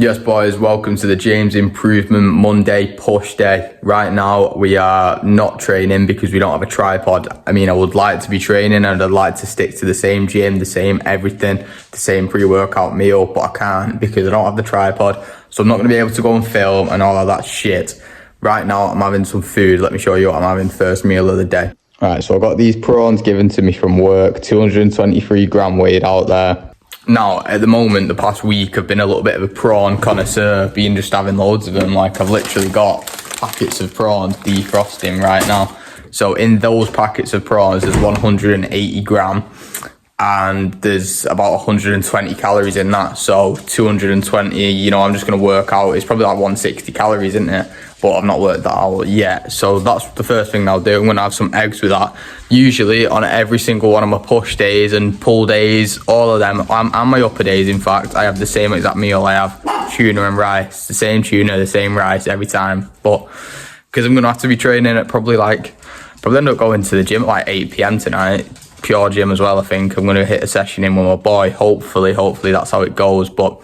Yes, boys, welcome to the James Improvement Monday push day. Right now, we are not training because we don't have a tripod. I mean, I would like to be training and I'd like to stick to the same gym, the same everything, the same pre-workout meal, but I can't because I don't have the tripod. So I'm not going to be able to go and film and all of that shit. Right now, I'm having some food. Let me show you what I'm having first meal of the day. All right, so I got these prawns given to me from work, 223 gram weighed out there. Now, at the moment, the past week, I've been a little bit of a prawn connoisseur, being just having loads of them. Like, I've literally got packets of prawns defrosting right now. So in those packets of prawns, there's 180 gram and there's about 120 calories in that. So 220, you know, I'm just going to work out. It's probably like 160 calories, isn't it? But I've not worked that out yet. So that's the first thing I'll do. I'm going to have some eggs with that. Usually on every single one of my push days and pull days, all of them, and my upper days, in fact, I have the same exact meal. I have tuna and rice, the same tuna, the same rice every time. But because I'm going to have to be training at probably end up going to the gym at like 8 p.m. tonight. Pure gym as well, I think. I'm going to hit a session in with my boy. Hopefully that's how it goes. But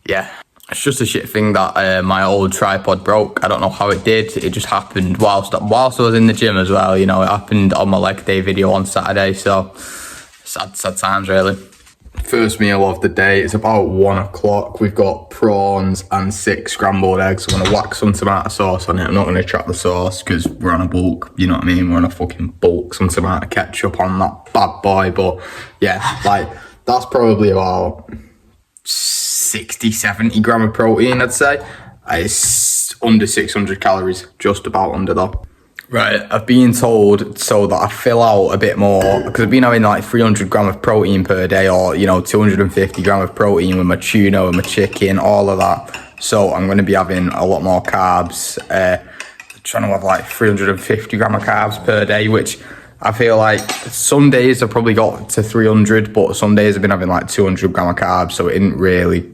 yeah. It's just a shit thing that my old tripod broke. I don't know how it did. It just happened whilst I was in the gym as well. You know, it happened on my leg day video on Saturday. So sad times, really. First meal of the day. It's about 1 o'clock. We've got prawns and 6 scrambled eggs. I'm going to whack some tomato sauce on it. I'm not going to trap the sauce because we're on a bulk. You know what I mean? We're on a fucking bulk. Some tomato ketchup on that bad boy. But yeah, like that's probably about 60-70 gram of protein, I'd say. It's under 600 calories, just about under though. Right, I've been told so that I fill out a bit more because I've been having like 300 gram of protein per day, or you know, 250 gram of protein with my tuna and my chicken, all of that. So I'm going to be having a lot more carbs, trying to have like 350 gram of carbs per day, which I feel like some days I've probably got to 300, but some days I've been having like 200 gram of carbs, so it isn't really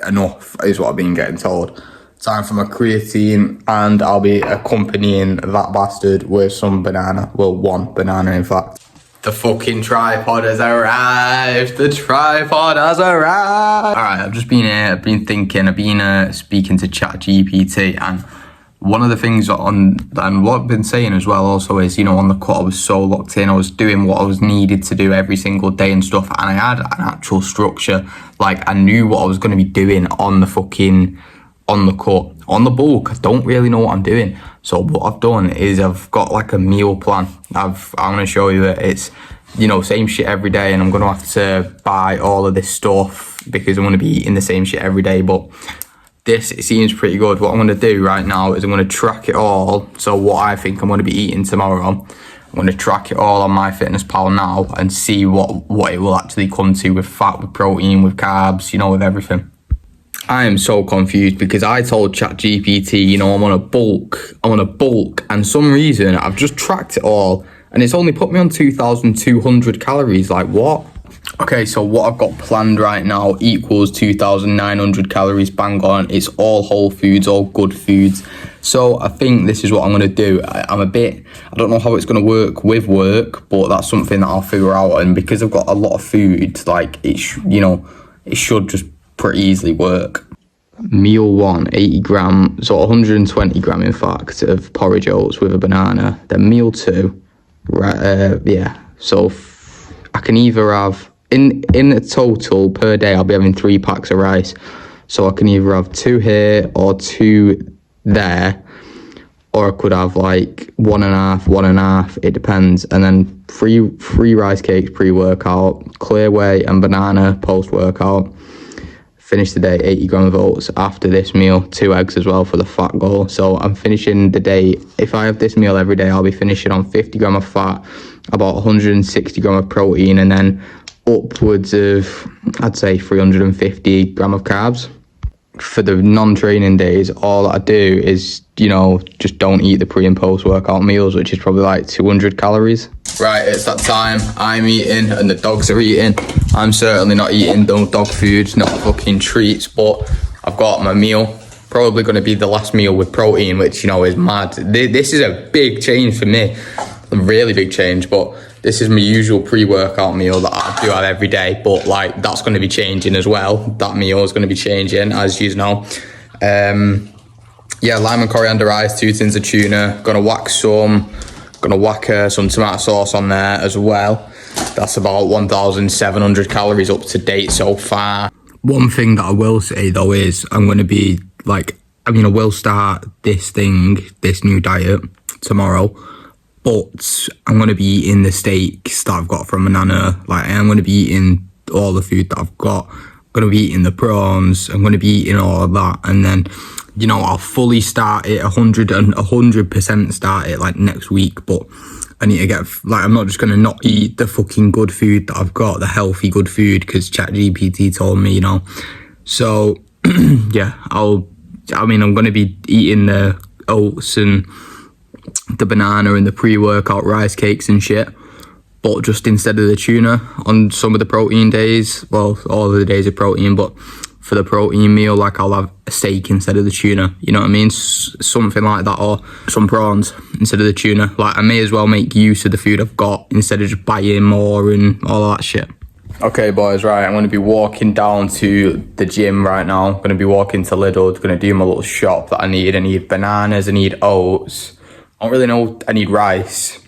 enough, is what I've been getting told. Time for my creatine, and I'll be accompanying that bastard with some banana. Well, one banana, in fact. The fucking tripod has arrived. The tripod has arrived. All right, I've just been here. I've been thinking. I've been speaking to ChatGPT, and one of the things and what I've been saying as well also is, you know, on the cut I was so locked in. I was doing what I was needed to do every single day and stuff, and I had an actual structure. Like, I knew what I was going to be doing on the cut. On the bulk, I don't really know what I'm doing. So what I've done is I've got like a meal plan. I'm going to show you it. It's, you know, same shit every day, and I'm going to have to buy all of this stuff because I'm going to be eating the same shit every day. But this, it seems pretty good. What I'm going to do right now is I'm going to track it all. So what I think I'm going to be eating tomorrow, I'm going to track it all on MyFitnessPal now and see what it will actually come to with fat, with protein, with carbs, you know, with everything. I am so confused because I told ChatGPT, you know, I'm on a bulk, and some reason I've just tracked it all and it's only put me on 2,200 calories. Like, what? Okay, so what I've got planned right now equals 2,900 calories, bang on. It's all whole foods, all good foods. So I think this is what I'm going to do. I don't know how it's going to work with work, but that's something that I'll figure out. And because I've got a lot of food, like, it should just pretty easily work. Meal 1, 80 gram, so 120 gram in fact, of porridge oats with a banana. Then meal 2, so I can either have, in a total per day, I'll be having 3 packs of rice. So I can either have 2 here or 2 there, or I could have like 1.5, it depends. And then three rice cakes pre-workout, clear whey and banana post-workout. Finish the day 80 gram of oats after this meal, 2 eggs as well for the fat goal. So I'm finishing the day, if I have this meal every day, I'll be finishing on 50 gram of fat, about 160 gram of protein, and then upwards of, I'd say 350 gram of carbs. For the non-training days, all I do is, you know, just don't eat the pre and post workout meals, which is probably like 200 calories. Right, it's that time. I'm eating and the dogs are eating. I'm certainly not eating no dog food, not fucking treats, but I've got my meal. Probably going to be the last meal with protein, which, you know, is mad. This is a big change for me. A really big change, but This is my usual pre-workout meal that I do have every day, but like that's going to be changing as well. That meal is going to be changing, as you know. Yeah, lime and coriander rice, 2 tins of tuna. Gonna whack some tomato sauce on there as well. That's about 1,700 calories up to date so far. One thing that I will say though is I'm going to be like, I will start this new diet tomorrow, but I'm going to be eating the steaks that I've got from Banana. Like, I'm going to be eating all the food that I've got. I'm going to be eating the prawns. I'm going to be eating all of that. And then, I'll fully start it, 100% start it like next week. But I need to get, like, I'm not just going to not eat the fucking good food that I've got, the healthy good food, because ChatGPT told me, So, yeah, I'm going to be eating the oats and the banana and the pre-workout rice cakes and shit, but just instead of the tuna on some of the protein days, well, all of the days of protein, but for the protein meal, like, I'll have a steak instead of the tuna, you know what I mean? Something like that, or some prawns instead of the tuna. Like, I may as well make use of the food I've got instead of just buying more and all of that shit. Okay, boys, right, I'm going to be walking down to the gym right now. I'm going to be walking to Lidl, going to do my little shop that I need. I need bananas, I need oats. I don't really know, I need rice.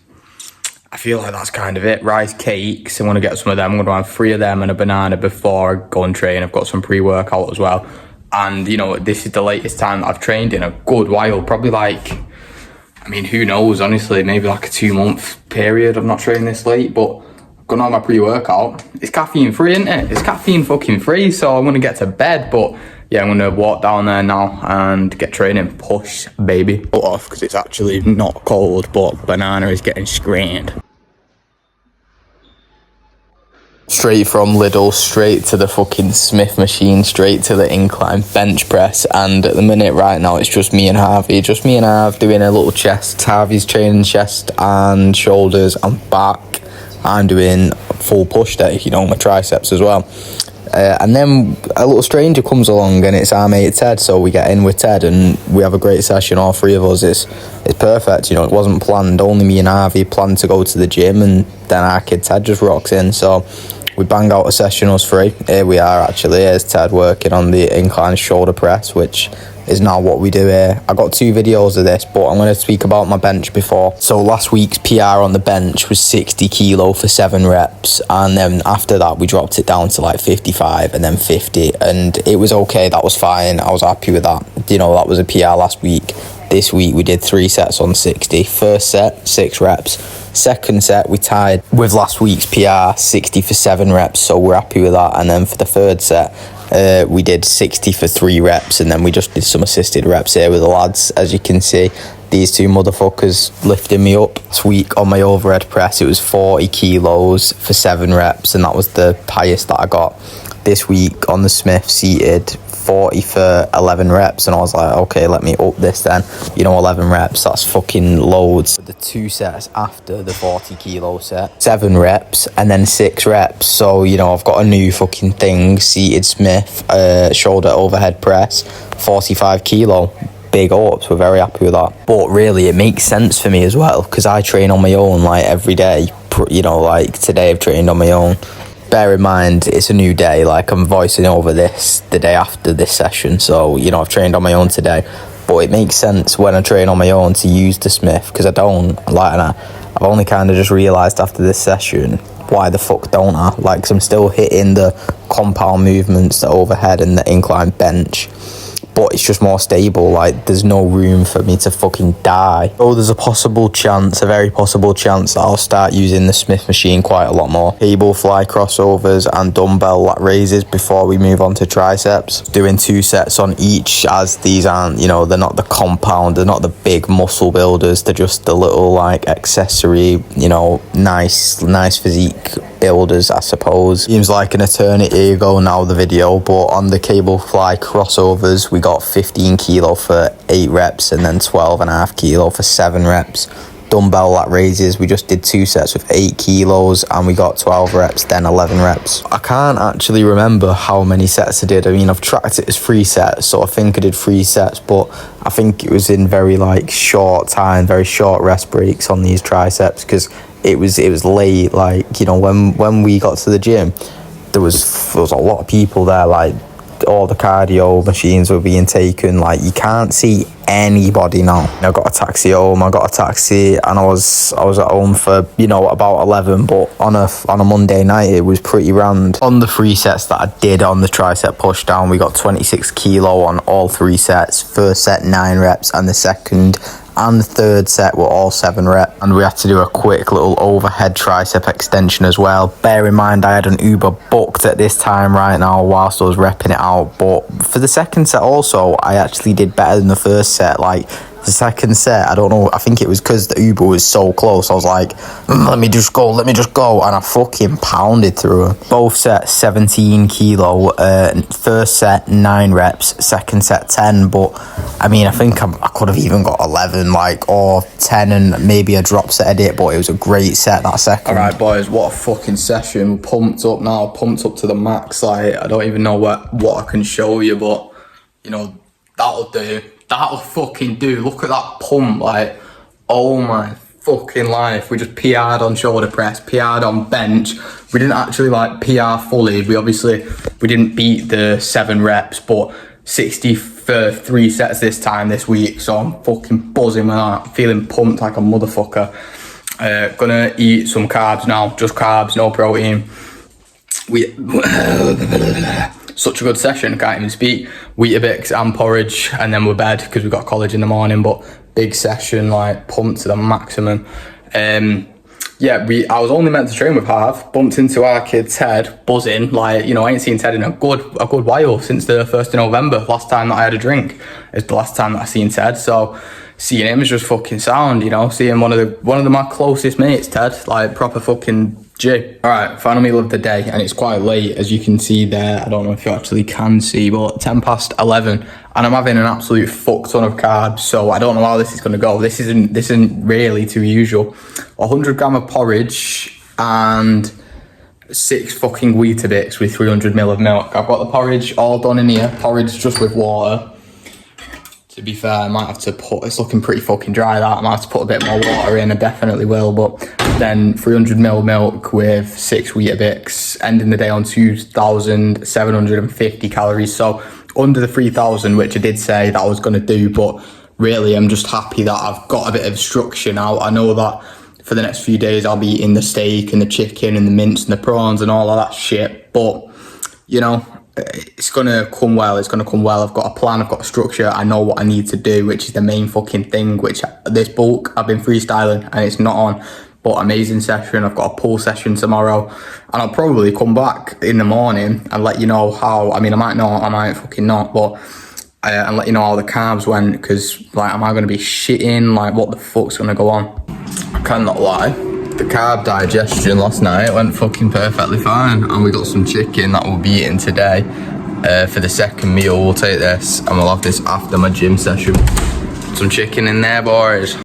I feel like that's kind of it. Rice cakes, I'm going to get some of them. I'm going to have 3 of them and a banana before I go and train. I've got some pre-workout as well. And, this is the latest time that I've trained in a good while. Probably like, who knows, honestly, maybe like a 2-month period. I'm not training this late, but gonna have my pre-workout. It's caffeine free, isn't it? It's caffeine fucking free, so I'm gonna get to bed. But yeah, I'm gonna walk down there now and get training. Push, baby. Put off because it's actually not cold, but banana is getting screened. Straight from Lidl, straight to the fucking Smith machine, straight to the incline bench press. And at the minute right now, it's just me and Harvey. Just me and Harv doing a little chest. Harvey's training chest and shoulders and back. I'm doing full push day, my triceps as well. And then a little stranger comes along and it's our mate Ted, so we get in with Ted and we have a great session, all 3 of us. It's perfect, it wasn't planned. Only me and Harvey planned to go to the gym, and then our kid Ted just rocks in. So we bang out a session, us 3. Here we are, actually. Here's Ted working on the incline shoulder press, which is now what we do here. I got 2 videos of this, but I'm going to speak about my bench before. So last week's PR on the bench was 60 kilo for 7 reps, and then after that we dropped it down to like 55 and then 50, and it was okay. That was fine. I was happy with that. That was a PR last week. This week we did 3 sets on 60. First set, 6 reps. Second set we tied with last week's PR, 60 for 7 reps, so we're happy with that. And then for the third set, we did 60 for 3 reps, and then we just did some assisted reps here with the lads. As you can see, these 2 motherfuckers lifting me up. This week on my overhead press, it was 40 kilos for 7 reps, and that was the highest that I got. This week on the Smith seated, 40 for 11 reps, and I was like, okay, let me up this then. 11 reps, that's fucking loads. The 2 sets after the 40 kilo set, 7 reps and then 6 reps. So, I've got a new fucking thing, seated Smith, shoulder overhead press, 45 kilo. Big ups, we're very happy with that. But really, it makes sense for me as well, because I train on my own like every day. Like today I've trained on my own. Bear in mind, it's a new day, like I'm voicing over this the day after this session, so, I've trained on my own today, but it makes sense when I train on my own to use the Smith, because I don't, like, and I've only kind of just realised after this session, why the fuck don't I? Like, 'cause I'm still hitting the compound movements, the overhead and the incline bench, but it's just more stable. Like, there's no room for me to fucking die. Oh, there's a very possible chance that I'll start using the Smith machine quite a lot more. Cable fly crossovers and dumbbell lat raises before we move on to triceps. Doing 2 sets on each, as these aren't, they're not the compound, they're not the big muscle builders, they're just the little, like, accessory, nice physique builders, I suppose. Seems like an eternity ago now, the video, but on the cable fly crossovers, we got 15 kilo for 8 reps and then 12.5 kilo for 7 reps. dumbbell lat raises. We just did 2 sets with 8 kilos and we got 12 reps, then 11 reps. I can't actually remember how many sets I did. I mean, I've tracked it as 3 sets, so I think I did 3 sets, but I think it was in very like short time, very short rest breaks on these triceps, because it was late. Like, you know, when we got to the gym, there was a lot of people there. Like, all the cardio machines were being taken. Like, you can't see anybody now. I got a taxi home. I got a taxi and I was at home for, you know, about 11. But on a Monday night, it was pretty rammed. On the 3 sets that I did on the tricep push down, we got 26 kilo on all 3 sets. First set 9 reps, and the second and the third set were all 7 reps. And we had to do a quick little overhead tricep extension as well. Bear in mind, I had an Uber booked at this time right now whilst I was repping it out. But for the second set also, I actually did better than the first set. Like, the second set, I don't know, I think it was because the Uber was so close. I was like, let me just go, and I fucking pounded through it. Both sets 17 kilo, first set 9 reps, second set 10, but I mean, I think I could have even got 11, like, or 10 and maybe a drop set edit, but it was a great set that second. Alright boys, what a fucking session. Pumped up now, pumped up to the max. Like, I don't even know what I can show you, but you know, that'll do. That'll fucking do. Look at that pump. Like, oh my fucking life. We just PR'd on shoulder press, PR'd on bench. We didn't actually like PR fully. We didn't beat the 7 reps, but 60 for 3 sets this week. So I'm fucking buzzing with that. Feeling pumped like a motherfucker. Gonna eat some carbs now. Just carbs, no protein. Such a good session, I can't even speak. Weetabix and porridge, and then we're bed because we've got college in the morning. But big session, like, pumped to the maximum. Yeah, I was only meant to train with Harv, bumped into our kid Ted, buzzing. Like, you know, I ain't seen Ted in a good while, since the 1st of November. Last time that I had a drink is the last time that I seen Ted. So seeing him is just fucking sound, you know. Seeing one of my closest mates, Ted, like, proper fucking G. Alright, final meal of the day, and it's quite late, as you can see there. I don't know if you actually can see, but 10 past 11, and I'm having an absolute fuck ton of carbs, so I don't know how this is going to go. This isn't really too usual. 100 gram of porridge and 6 fucking Weetabix with 300 ml of milk. I've got the porridge all done in here. Porridge just with water. To be fair, I might have to it's looking pretty fucking dry, that. I might have to put a bit more water in, I definitely will, but then 300 ml milk with 6 Weetabix, ending the day on 2,750 calories, so under the 3,000, which I did say that I was going to do, but really I'm just happy that I've got a bit of structure now. I know that for the next few days I'll be eating the steak and the chicken and the mince and the prawns and all of that shit, but, you know, it's gonna come well. I've got a plan, I've got a structure, I know what I need to do, which is the main fucking thing, which this bulk I've been freestyling and it's not on. But amazing session. I've got a pull session tomorrow, and I'll probably come back in the morning and let you know how. I mean, I might not, I might fucking not, but and let you know how the carbs went, because like, am I going to be shitting? Like, what the fuck's going to go on? I cannot lie, the carb digestion last night went fucking perfectly fine, and we got some chicken that we'll be eating today. For the second meal, we'll take this and we'll have this after my gym session. Some chicken in there, boys.